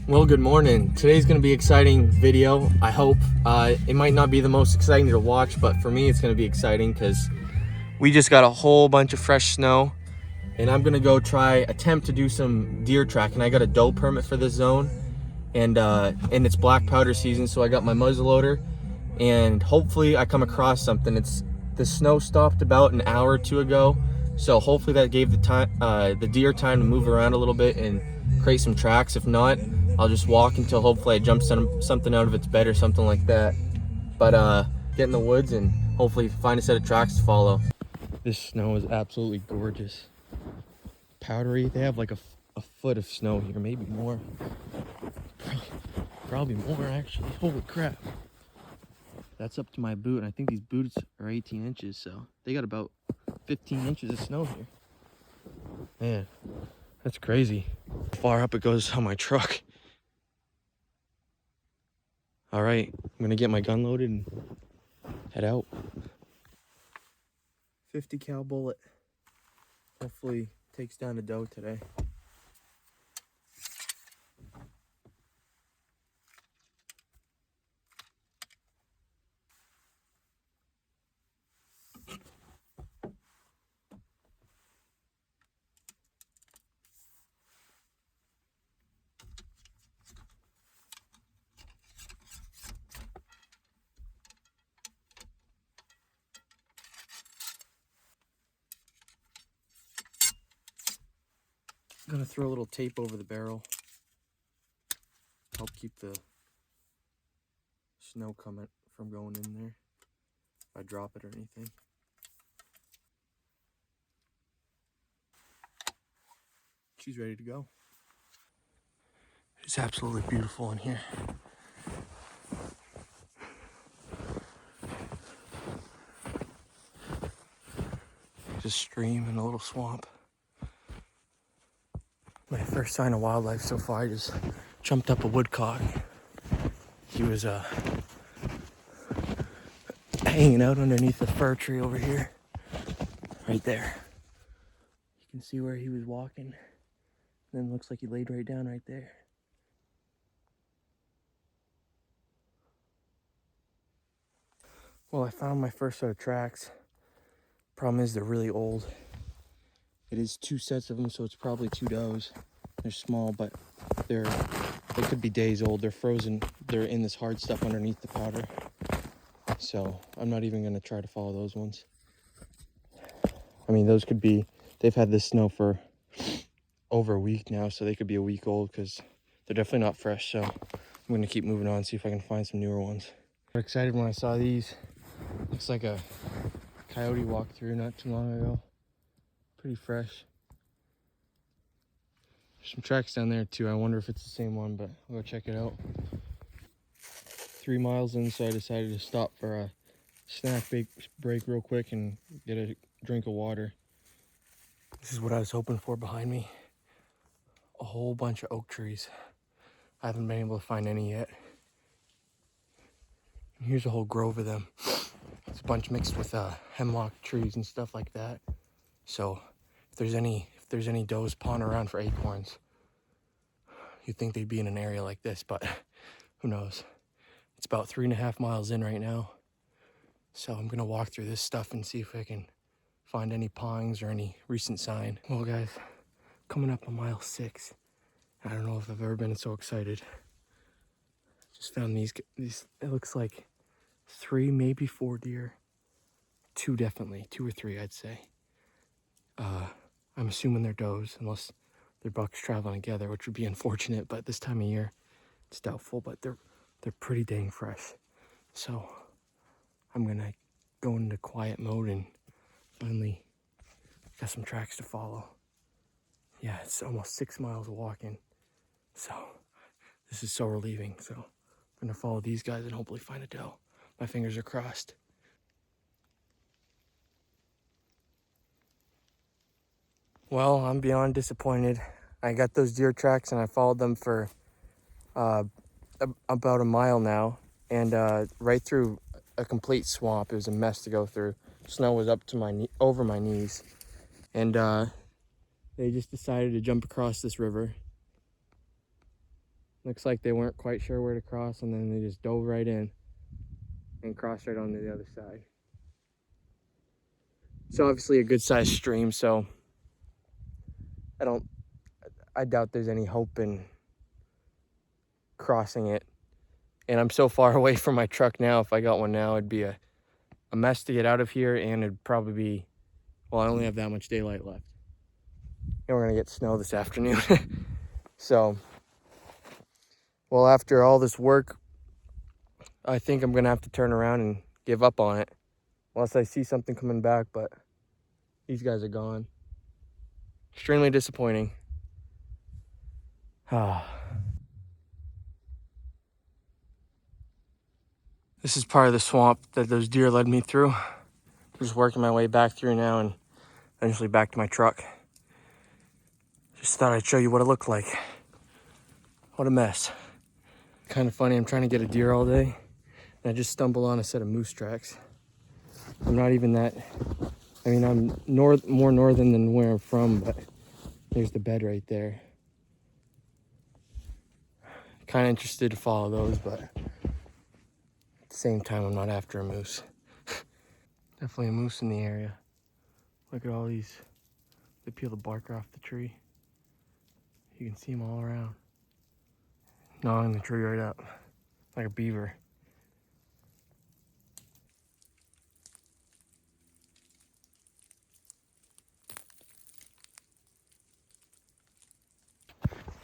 Well, good morning. Today's going to be an exciting video, I hope. It might not be the most exciting to watch, but for me it's going to be exciting because we just got a whole bunch of fresh snow, and I'm going to go attempt to do some deer tracking. I got a doe permit for this zone, and it's black powder season, so I got my muzzleloader, and hopefully I come across something. The snow stopped about an hour or two ago, so hopefully that gave the deer time to move around a little bit and create some tracks. If not, I'll just walk until hopefully I jump something out of its bed or something like that. But get in the woods and hopefully find a set of tracks to follow. This snow is absolutely gorgeous. Powdery. They have like a foot of snow here, maybe more. Probably more actually. Holy crap. That's up to my boot, and I think these boots are 18 inches, so they got about 15 inches of snow here. Man, that's crazy. Far up it goes on my truck. All right, I'm gonna get my gun loaded and head out. 50 cal bullet. Hopefully takes down a doe today. I'm gonna throw a little tape over the barrel. Help keep the snow coming from going in there if I drop it or anything. She's ready to go. It's absolutely beautiful in here. Just a stream and a little swamp. My first sign of wildlife so far, I just jumped up a woodcock. He was hanging out underneath the fir tree over here. Right there. You can see where he was walking. And then looks like he laid right down right there. Well, I found my first set of tracks. Problem is they're really old. It is 2 sets of them, so it's probably 2 does. They're small, but they could be days old. They're frozen. They're in this hard stuff underneath the powder. So I'm not even gonna try to follow those ones. I mean, they've had this snow for over a week now, so they could be a week old because they're definitely not fresh. So I'm gonna keep moving on, see if I can find some newer ones. I'm excited when I saw these. Looks like a coyote walked through not too long ago. Pretty fresh. There's some tracks down there too. I wonder if it's the same one, but I'll go check it out. 3 miles in, so I decided to stop for a snack break real quick and get a drink of water. This is what I was hoping for behind me. A whole bunch of oak trees. I haven't been able to find any yet. And here's a whole grove of them. It's a bunch mixed with hemlock trees and stuff like that. So if there's any does pawing around for acorns, you'd think they'd be in an area like this, but who knows? It's about 3.5 miles in right now. So I'm gonna walk through this stuff and see if I can find any pawings or any recent sign. Well guys, coming up on mile 6. I don't know if I've ever been so excited. Just found these, it looks like 3, maybe 4 deer. 2 definitely, 2 or 3 I'd say. I'm assuming they're does, unless they're bucks traveling together, which would be unfortunate, but this time of year, it's doubtful, but they're pretty dang fresh. So I'm gonna go into quiet mode and finally got some tracks to follow. Yeah, it's almost 6 miles of walking. So this is so relieving. So I'm gonna follow these guys and hopefully find a doe. My fingers are crossed. Well, I'm beyond disappointed. I got those deer tracks and I followed them for about a mile now, and right through a complete swamp. It was a mess to go through. Snow was up to over my knees, and they just decided to jump across this river Looks like they weren't quite sure where to cross, and then they just dove right in and crossed right onto the other side. It's obviously a good sized stream, so I doubt there's any hope in crossing it. And I'm so far away from my truck now. If I got one now, it'd be a mess to get out of here, and it'd probably be, well, I only have that much daylight left. And we're gonna get snow this afternoon. So, well, after all this work, I think I'm gonna have to turn around and give up on it. Unless I see something coming back, but these guys are gone. Extremely disappointing. This is part of the swamp that those deer led me through. I'm just working my way back through now and eventually back to my truck. Just thought I'd show you what it looked like. What a mess. Kind of funny, I'm trying to get a deer all day, and I just stumbled on a set of moose tracks. I'm not even that, I mean, I'm more northern than where I'm from, but there's the bed right there. Kind of interested to follow those, but at the same time, I'm not after a moose. Definitely a moose in the area. Look at all these, they peel the bark off the tree. You can see them all around. Gnawing the tree right up, like a beaver.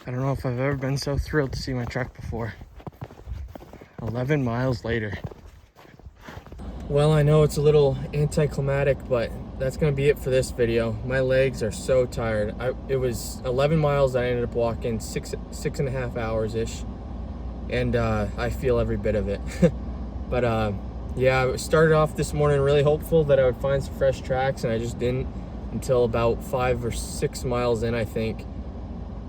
I don't know if I've ever been so thrilled to see my truck before. 11 miles later. Well, I know it's a little anticlimactic, but that's gonna be it for this video. My legs are so tired. It was 11 miles. I ended up walking six and a half hours-ish. And I feel every bit of it. But yeah, I started off this morning really hopeful that I would find some fresh tracks, and I just didn't until about 5 or 6 miles in, I think.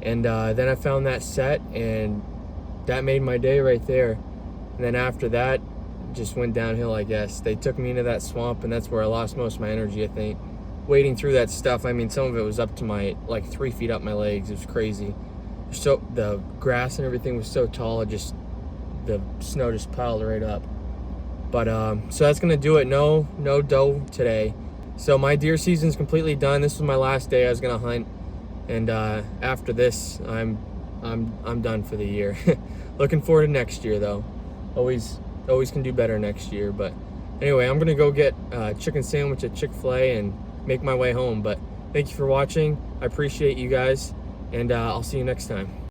And then I found that set, and that made my day right there. And then after that, just went downhill, I guess. They took me into that swamp, and that's where I lost most of my energy, I think. Wading through that stuff, I mean, some of it was up to my, like 3 feet up my legs. It was crazy. So the grass and everything was so tall, the snow just piled right up. But so that's gonna do it. No doe today. So my deer season's completely done. This was my last day I was gonna hunt, and after this, I'm done for the year. Looking forward to next year though. Always can do better next year. But anyway, I'm gonna go get a chicken sandwich at Chick-fil-A and make my way home. But thank you for watching. I appreciate you guys, and I'll see you next time.